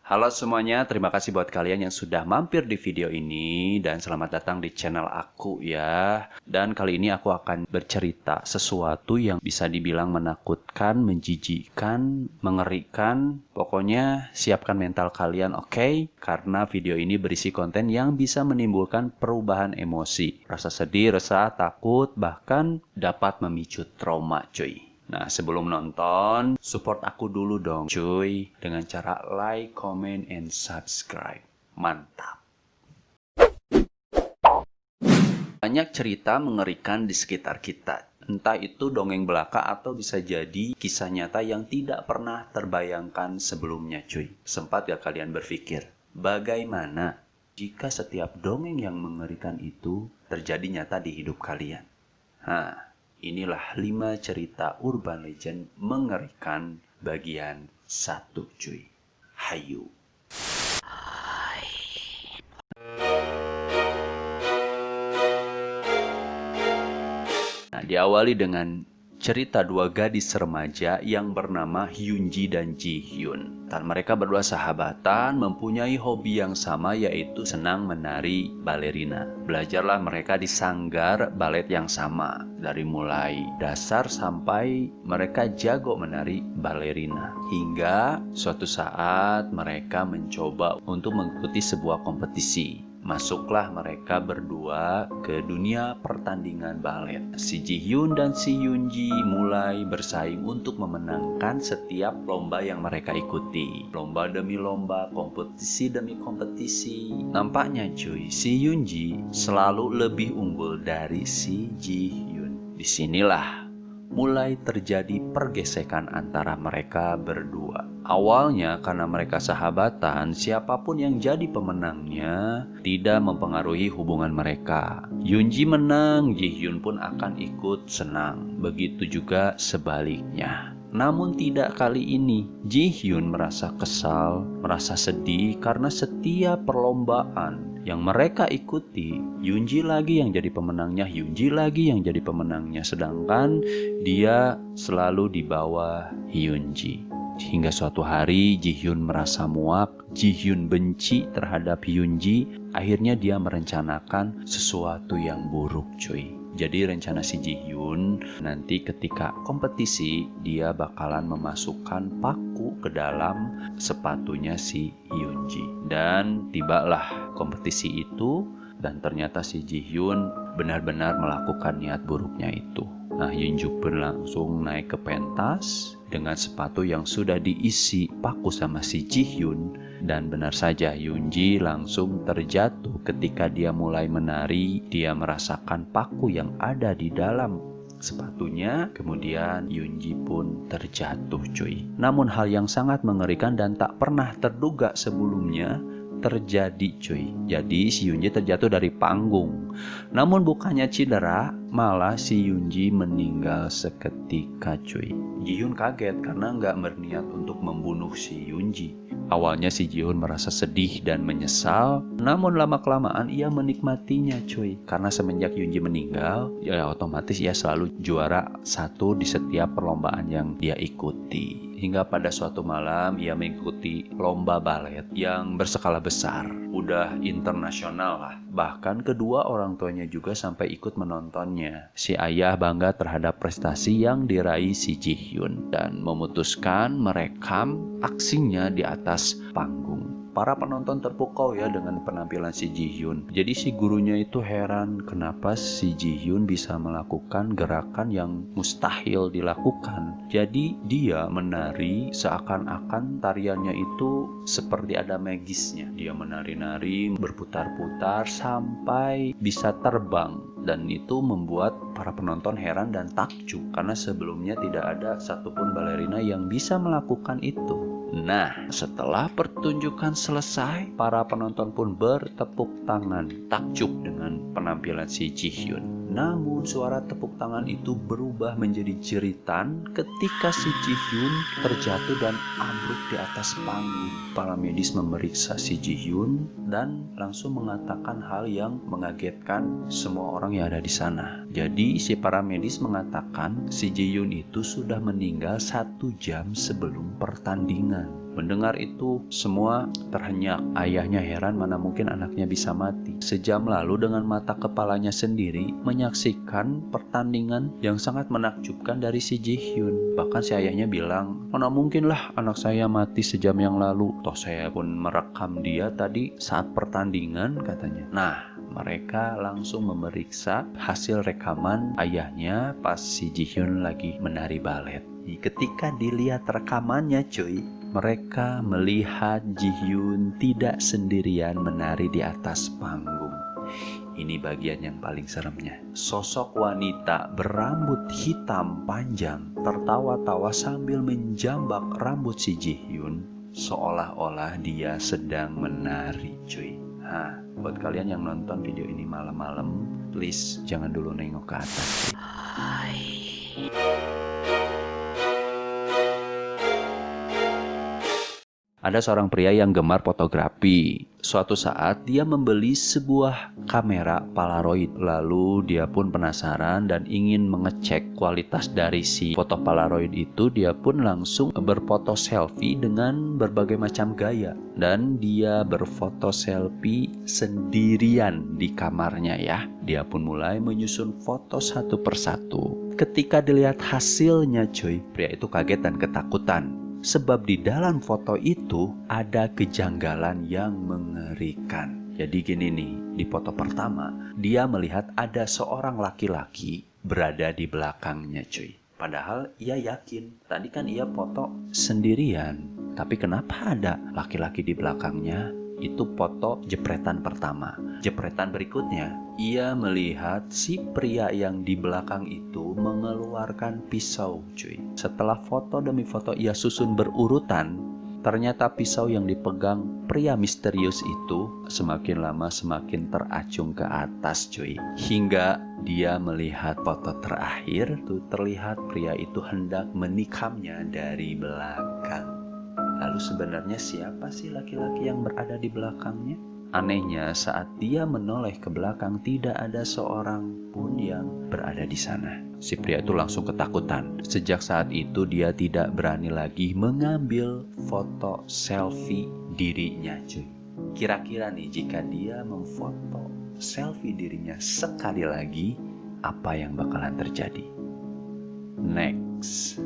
Halo semuanya, terima kasih buat kalian yang sudah mampir di video ini dan selamat datang di channel aku ya. Dan kali ini aku akan bercerita sesuatu yang bisa dibilang menakutkan, menjijikkan, mengerikan. Pokoknya siapkan mental kalian, oke? Karena video ini berisi konten yang bisa menimbulkan perubahan emosi. Rasa sedih, resah, takut, bahkan dapat memicu trauma cuy. Nah, sebelum nonton, support aku dulu dong cuy, dengan cara like, comment, and subscribe. Mantap! Banyak cerita mengerikan di sekitar kita. Entah itu dongeng belaka atau bisa jadi kisah nyata yang tidak pernah terbayangkan sebelumnya cuy. Sempat gak kalian berpikir, bagaimana jika setiap dongeng yang mengerikan itu terjadi nyata di hidup kalian? Inilah 5 cerita urban legend mengerikan bagian 1 cuy. Hayu. Nah, diawali dengan cerita dua gadis remaja yang bernama Hyunji dan Jihyun. Dan mereka berdua sahabatan, mempunyai hobi yang sama yaitu senang menari balerina. Belajarlah mereka di sanggar balet yang sama. Dari mulai dasar sampai mereka jago menari balerina. Hingga suatu saat mereka mencoba untuk mengikuti sebuah kompetisi. Masuklah mereka berdua ke dunia pertandingan balet. Si Jihyun dan si Hyunji mulai bersaing untuk memenangkan setiap lomba yang mereka ikuti. Lomba demi lomba, kompetisi demi kompetisi. Nampaknya cuy, si Hyunji selalu lebih unggul dari si Jihyun. Disinilah mulai terjadi pergesekan antara mereka berdua. Awalnya karena mereka sahabatan, siapapun yang jadi pemenangnya tidak mempengaruhi hubungan mereka. Hyunji menang, Jihyun pun akan ikut senang. Begitu juga sebaliknya. Namun tidak kali ini, Jihyun merasa kesal, merasa sedih karena setiap perlombaan yang mereka ikuti, Hyunji lagi yang jadi pemenangnya, Hyunji lagi yang jadi pemenangnya. Sedangkan dia selalu di bawah Hyunji. Hingga suatu hari Jihyun merasa muak, Jihyun benci terhadap Hyunji. Akhirnya dia merencanakan sesuatu yang buruk cuy. Jadi rencana si Jihyun nanti ketika kompetisi dia bakalan memasukkan paku ke dalam sepatunya si Hyunji. Dan tibalah kompetisi itu dan ternyata si Jihyun benar-benar melakukan niat buruknya itu. Nah, Hyunjuk pun langsung naik ke pentas dengan sepatu yang sudah diisi paku sama si Jihyun. Dan benar saja Hyunji langsung terjatuh ketika dia mulai menari. Dia merasakan paku yang ada di dalam sepatunya. Kemudian Hyunji pun terjatuh cuy. Namun hal yang sangat mengerikan dan tak pernah terduga sebelumnya terjadi cuy. Jadi si Hyunji terjatuh dari panggung. Namun bukannya cedera, malah si Hyunji meninggal seketika cuy. Jihyun kaget karena nggak berniat untuk membunuh si Hyunji. Awalnya si Jihyun merasa sedih dan menyesal, namun lama-kelamaan ia menikmatinya cuy. Karena semenjak Hyunji meninggal, ya otomatis ia selalu juara 1 di setiap perlombaan yang dia ikuti. Hingga pada suatu malam ia mengikuti lomba balet yang berskala besar, udah internasional lah. Bahkan kedua orang tuanya juga sampai ikut menontonnya. Si ayah bangga terhadap prestasi yang diraih si Jihyun dan memutuskan merekam aksinya di atas panggung. Para penonton terpukau ya dengan penampilan si Jihyun. Jadi si gurunya itu heran kenapa si Jihyun bisa melakukan gerakan yang mustahil dilakukan. Jadi dia menari seakan-akan tariannya itu seperti ada magisnya. Dia menari-nari berputar-putar sampai bisa terbang. Dan itu membuat para penonton heran dan takjub karena sebelumnya tidak ada satupun balerina yang bisa melakukan itu. Nah, setelah pertunjukan selesai, para penonton pun bertepuk tangan takjub dengan penampilan si Jihyun. Namun suara tepuk tangan itu berubah menjadi jeritan ketika si Jihyun terjatuh dan ambruk di atas panggung. Para medis memeriksa si Jihyun dan langsung mengatakan hal yang mengagetkan semua orang yang ada di sana. Jadi si para medis mengatakan si Jihyun itu sudah meninggal 1 jam sebelum pertandingan. Mendengar itu, semua terhenyak. Ayahnya heran mana mungkin anaknya bisa mati. Sejam lalu dengan mata kepalanya sendiri menyaksikan pertandingan yang sangat menakjubkan dari si Ji-hyun. Bahkan si ayahnya bilang, mana mungkinlah anak saya mati sejam yang lalu. Toh saya pun merekam dia tadi saat pertandingan katanya. Nah, mereka langsung memeriksa hasil rekaman ayahnya pas si Ji-hyun lagi menari balet. Ketika dilihat rekamannya cuy, mereka melihat Ji-hyun tidak sendirian menari di atas panggung. Ini bagian yang paling seremnya. Sosok wanita berambut hitam panjang tertawa-tawa sambil menjambak rambut si Ji-hyun seolah-olah dia sedang menari cuy. Nah, buat kalian yang nonton video ini malam-malam, please jangan dulu nengok ke atas. Ada seorang pria yang gemar fotografi. Suatu saat dia membeli sebuah kamera Polaroid. Lalu dia pun penasaran dan ingin mengecek kualitas dari si foto Polaroid itu. Dia pun langsung berfoto selfie dengan berbagai macam gaya. Dan dia berfoto selfie sendirian di kamarnya ya. Dia pun mulai menyusun foto satu persatu. Ketika dilihat hasilnya cuy, pria itu kaget dan ketakutan. Sebab di dalam foto itu ada kejanggalan yang mengerikan. Jadi gini nih, di foto pertama dia melihat ada seorang laki-laki berada di belakangnya cuy. Padahal ia yakin, tadi kan ia foto sendirian. Tapi kenapa ada laki-laki di belakangnya? Itu foto jepretan pertama. Jepretan berikutnya, ia melihat si pria yang di belakang itu mengeluarkan pisau cuy. Setelah foto demi foto ia susun berurutan, ternyata pisau yang dipegang pria misterius itu semakin lama semakin teracung ke atas cuy. Hingga dia melihat foto terakhir tuh terlihat pria itu hendak menikamnya dari belakang. Lalu sebenarnya siapa sih laki-laki yang berada di belakangnya? Anehnya saat dia menoleh ke belakang tidak ada seorang pun yang berada di sana. Si pria itu langsung ketakutan. Sejak saat itu dia tidak berani lagi mengambil foto selfie dirinya cuy. Kira-kira nih jika dia memfoto selfie dirinya sekali lagi, apa yang bakalan terjadi? Next.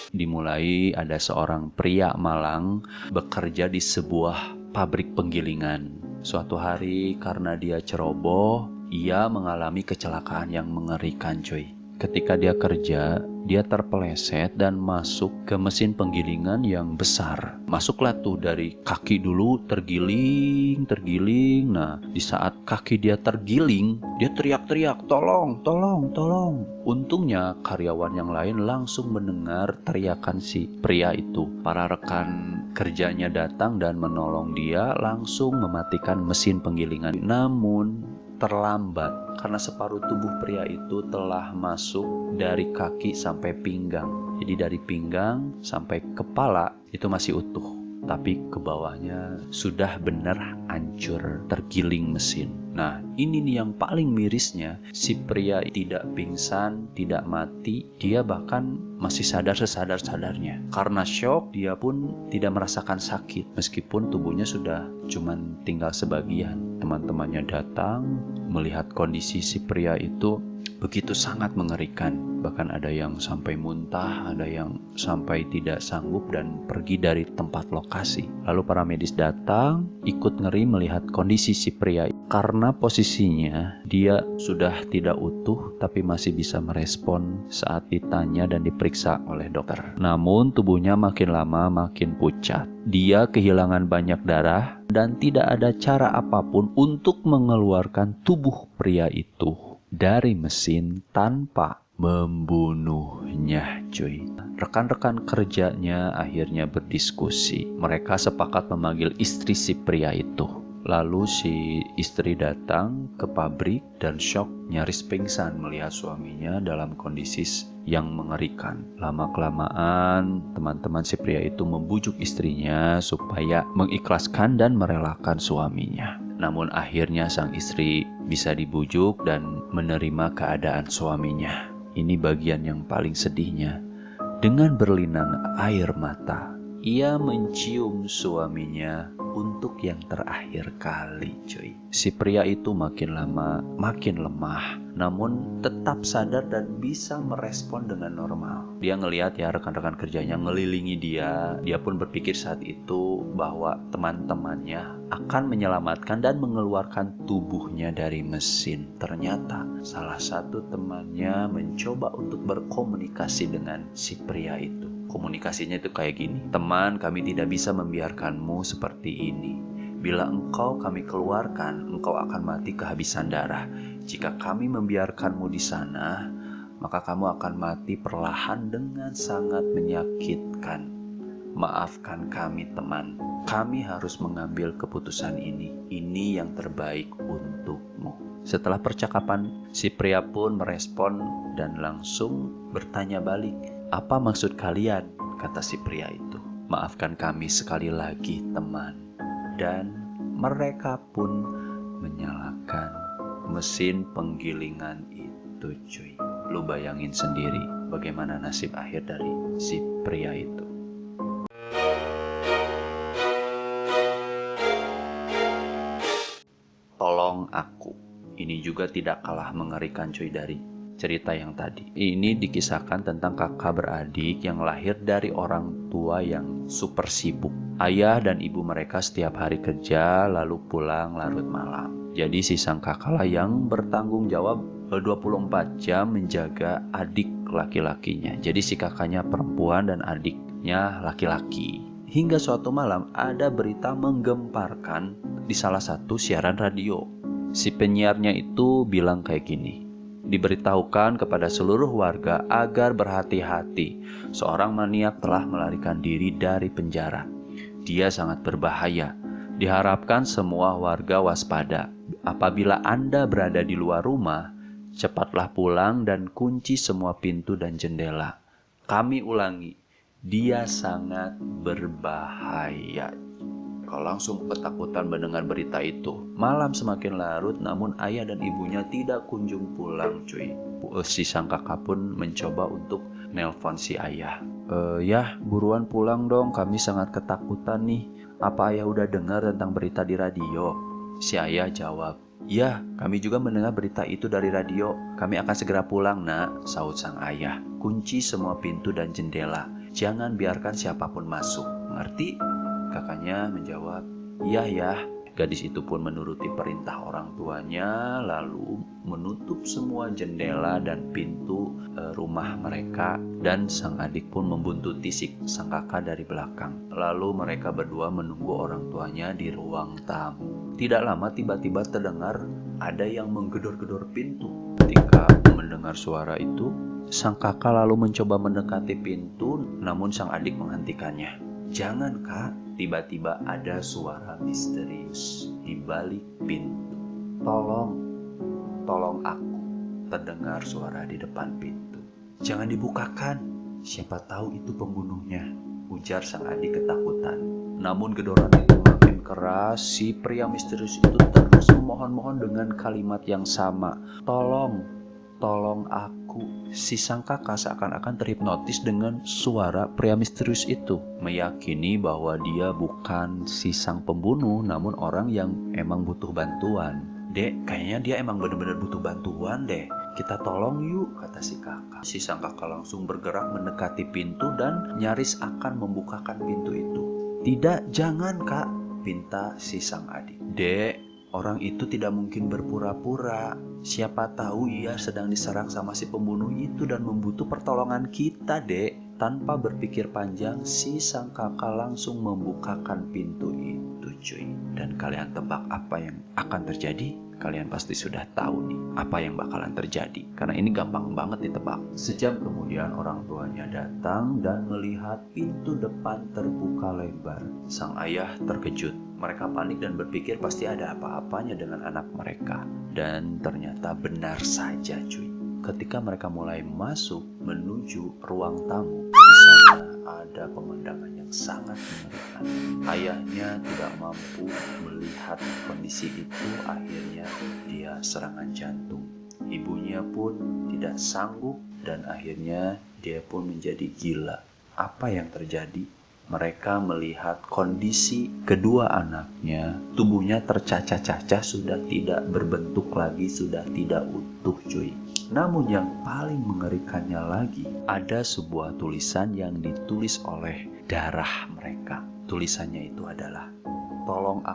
Dimulai ada seorang pria Malang bekerja di sebuah pabrik penggilingan. Suatu hari karena dia ceroboh, ia mengalami kecelakaan yang mengerikan cuy. Ketika dia kerja, dia terpeleset dan masuk ke mesin penggilingan yang besar. Masuklah tuh dari kaki dulu tergiling. Nah, di saat kaki dia tergiling, dia teriak-teriak, tolong. Untungnya karyawan yang lain langsung mendengar teriakan si pria itu. Para rekan kerjanya datang dan menolong dia langsung mematikan mesin penggilingan. Namun terlambat karena separuh tubuh pria itu telah masuk dari kaki sampai pinggang. Jadi dari pinggang sampai kepala itu masih utuh, tapi ke bawahnya sudah benar hancur tergiling mesin. Nah, ini nih yang paling mirisnya, si pria tidak pingsan, tidak mati, dia bahkan masih sadar sesadar-sadarnya. Karena syok, dia pun tidak merasakan sakit meskipun tubuhnya sudah cuman tinggal sebagian. Teman-temannya datang melihat kondisi si pria itu begitu sangat mengerikan. Bahkan ada yang sampai muntah, ada yang sampai tidak sanggup dan pergi dari tempat lokasi. Lalu para medis datang, ikut ngeri melihat kondisi si pria. Karena posisinya dia sudah tidak utuh tapi masih bisa merespon saat ditanya dan diperiksa oleh dokter. Namun tubuhnya makin lama makin pucat. Dia kehilangan banyak darah dan tidak ada cara apapun untuk mengeluarkan tubuh pria itu dari mesin tanpa membunuhnya cuy. Rekan-rekan kerjanya akhirnya berdiskusi. Mereka sepakat memanggil istri si pria itu. Lalu si istri datang ke pabrik dan syok nyaris pingsan melihat suaminya dalam kondisi yang mengerikan. Lama-kelamaan teman-teman si pria itu membujuk istrinya supaya mengikhlaskan dan merelakan suaminya. Namun akhirnya sang istri bisa dibujuk dan menerima keadaan suaminya. ini bagian yang paling sedihnya. Dengan berlinang air mata, ia mencium suaminya untuk yang terakhir kali, cuy. Si pria itu makin lama makin lemah, namun tetap sadar dan bisa merespon dengan normal. Dia ngelihat ya rekan-rekan kerjanya ngelilingi dia. Dia pun berpikir saat itu bahwa teman-temannya akan menyelamatkan dan mengeluarkan tubuhnya dari mesin. Ternyata salah satu temannya mencoba untuk berkomunikasi dengan si pria itu. Komunikasinya itu kayak gini. Teman, kami tidak bisa membiarkanmu seperti ini. Bila engkau kami keluarkan, engkau akan mati kehabisan darah. Jika kami membiarkanmu di sana, maka kamu akan mati perlahan dengan sangat menyakitkan. Maafkan kami teman, kami harus mengambil keputusan ini. Ini yang terbaik untukmu. Setelah percakapan, si pria pun merespon dan langsung bertanya balik. Apa maksud kalian? Kata si pria itu. Maafkan kami sekali lagi teman. Dan mereka pun menyalakan mesin penggilingan itu, cuy. Lu bayangin sendiri bagaimana nasib akhir dari si pria itu. Tolong aku. Ini juga tidak kalah mengerikan, cuy, dari cerita yang tadi. Ini dikisahkan tentang kakak beradik yang lahir dari orang tua yang super sibuk. Ayah dan ibu mereka setiap hari kerja lalu pulang larut malam. Jadi si sang kakaklah yang bertanggung jawab 24 jam menjaga adik laki-lakinya. Jadi si kakaknya perempuan dan adiknya laki-laki. Hingga suatu malam ada berita menggemparkan di salah satu siaran radio. Si penyiarnya itu bilang kayak gini. Diberitahukan kepada seluruh warga agar berhati-hati. Seorang maniak telah melarikan diri dari penjara. Dia sangat berbahaya. Diharapkan semua warga waspada. Apabila Anda berada di luar rumah, cepatlah pulang dan kunci semua pintu dan jendela. Kami ulangi, dia sangat berbahaya. Kau langsung ketakutan mendengar berita itu. Malam semakin larut, namun ayah dan ibunya tidak kunjung pulang, cuy. Si sang kakak pun mencoba untuk nelpon si ayah. Ya, buruan pulang dong, kami sangat ketakutan nih. Apa ayah udah dengar tentang berita di radio? Si ayah jawab, ya, kami juga mendengar berita itu dari radio. Kami akan segera pulang, nak, sahut sang ayah. Kunci semua pintu dan jendela. Jangan biarkan siapapun masuk. Ngerti? Kakaknya menjawab, iya ya. Gadis itu pun menuruti perintah orang tuanya, lalu menutup semua jendela dan pintu rumah mereka. Dan sang adik pun membuntuti sang kakak dari belakang. Lalu mereka berdua menunggu orang tuanya di ruang tamu. Tidak lama tiba-tiba terdengar ada yang menggedor-gedor pintu. Ketika mendengar suara itu, sang kakak lalu mencoba mendekati pintu, namun sang adik menghentikannya. Jangan kak, tiba-tiba ada suara misterius di balik pintu. Tolong aku, terdengar suara di depan pintu. Jangan dibukakan, siapa tahu itu pembunuhnya, ujar sang adik ketakutan. Namun gedoran itu makin keras, si pria misterius itu terus memohon-mohon dengan kalimat yang sama. Tolong aku. Si sang kakak seakan-akan terhipnotis dengan suara pria misterius itu, meyakini bahwa dia bukan si sang pembunuh, namun orang yang emang butuh bantuan. Dek, kayaknya dia emang benar-benar butuh bantuan deh. Kita tolong yuk, kata si kakak. Si sang kakak langsung bergerak mendekati pintu dan nyaris akan membukakan pintu itu. Tidak, jangan kak, pinta si sang adik. Dek, orang itu tidak mungkin berpura-pura. Siapa tahu ia sedang diserang sama si pembunuh itu dan membutuh pertolongan kita, dek. Tanpa berpikir panjang, si sang kakak langsung membukakan pintu itu, cuy. Dan kalian tebak apa yang akan terjadi? Kalian pasti sudah tahu nih apa yang bakalan terjadi. Karena ini gampang banget ditebak. Sejam kemudian orang tuanya datang dan melihat pintu depan terbuka lebar. Sang ayah terkejut. Mereka panik dan berpikir pasti ada apa-apanya dengan anak mereka. Dan ternyata benar saja, cuy. Ketika mereka mulai masuk menuju ruang tamu, di sana ada pemandangan yang sangat mengerikan. Ayahnya tidak mampu melihat kondisi itu, akhirnya dia serangan jantung. Ibunya pun tidak sanggup dan akhirnya dia pun menjadi gila. Apa yang terjadi? Mereka melihat kondisi kedua anaknya, tubuhnya tercacah-cacah, sudah tidak berbentuk lagi, sudah tidak utuh cuy. Namun yang paling mengerikannya lagi, ada sebuah tulisan yang ditulis oleh darah mereka. Tulisannya itu adalah, "Tolong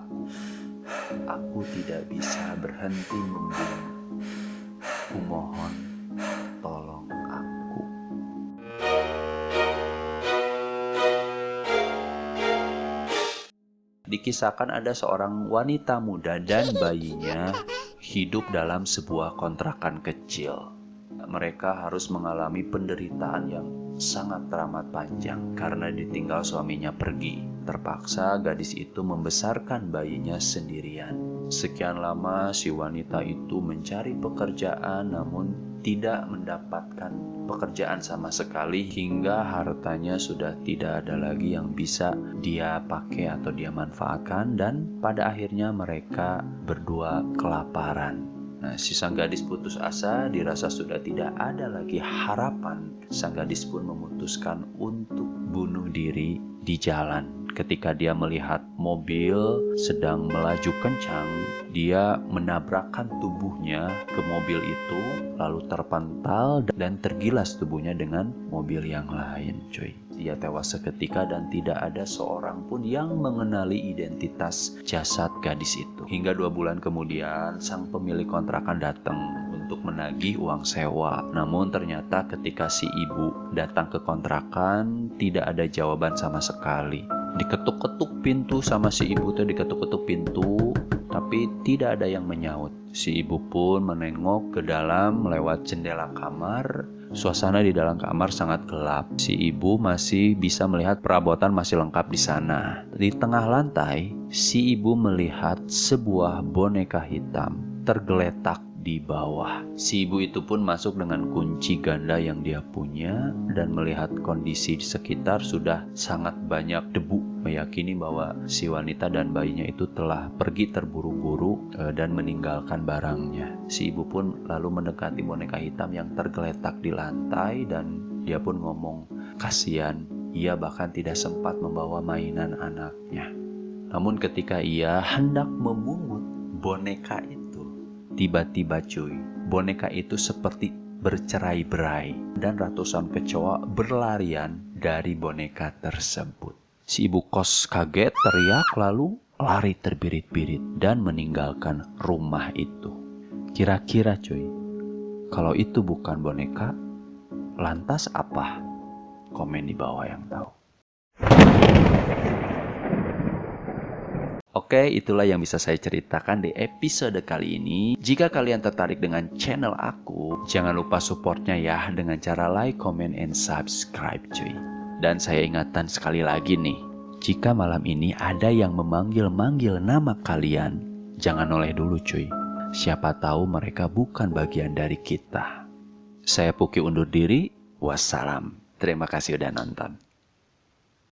aku tidak bisa berhenti membunuh. Kumohon, tolong aku." Dikisahkan ada seorang wanita muda dan bayinya hidup dalam sebuah kontrakan kecil. Mereka harus mengalami penderitaan yang sangat teramat panjang karena ditinggal suaminya pergi. Terpaksa gadis itu membesarkan bayinya sendirian. Sekian lama si wanita itu mencari pekerjaan namun tidak mendapatkan pekerjaan sama sekali hingga hartanya sudah tidak ada lagi yang bisa dia pakai atau dia manfaatkan, dan pada akhirnya mereka berdua kelaparan. Nah, si sang gadis putus asa, dirasa sudah tidak ada lagi harapan. Sang gadis pun memutuskan untuk bunuh diri di jalan. Ketika dia melihat mobil sedang melaju kencang, dia menabrakkan tubuhnya ke mobil itu, lalu terpental dan tergilas tubuhnya dengan mobil yang lain, cuy. Dia tewas seketika dan tidak ada seorang pun yang mengenali identitas jasad gadis itu. Hingga 2 bulan kemudian, sang pemilik kontrakan datang untuk menagih uang sewa. Namun ternyata ketika si ibu datang ke kontrakan, tidak ada jawaban sama sekali. Diketuk-ketuk pintu sama si ibu tuh, diketuk-ketuk pintu, tapi tidak ada yang menyaut. Si ibu pun menengok ke dalam lewat jendela kamar. Suasana di dalam kamar sangat gelap. Si ibu masih bisa melihat perabotan masih lengkap di sana. Di tengah lantai, si ibu melihat sebuah boneka hitam tergeletak di bawah. Si ibu itu pun masuk dengan kunci ganda yang dia punya dan melihat kondisi di sekitar sudah sangat banyak debu, meyakini bahwa si wanita dan bayinya itu telah pergi terburu-buru dan meninggalkan barangnya. Si ibu pun lalu mendekati boneka hitam yang tergeletak di lantai dan dia pun ngomong, "Kasihan, ia bahkan tidak sempat membawa mainan anaknya." Namun ketika ia hendak memungut boneka itu, tiba-tiba cuy, boneka itu seperti bercerai-berai dan ratusan kecoa berlarian dari boneka tersebut. Si ibu kos kaget, teriak, lalu lari terbirit-birit dan meninggalkan rumah itu. Kira-kira cuy, kalau itu bukan boneka, lantas apa? Komen di bawah yang tahu. Oke, itulah yang bisa saya ceritakan di episode kali ini. Jika kalian tertarik dengan channel aku, jangan lupa supportnya ya dengan cara like, comment, and subscribe cuy. Dan saya ingatkan sekali lagi nih, jika malam ini ada yang memanggil-manggil nama kalian, jangan noleh dulu cuy. Siapa tahu mereka bukan bagian dari kita. Saya Puki undur diri, wassalam. Terima kasih udah nonton.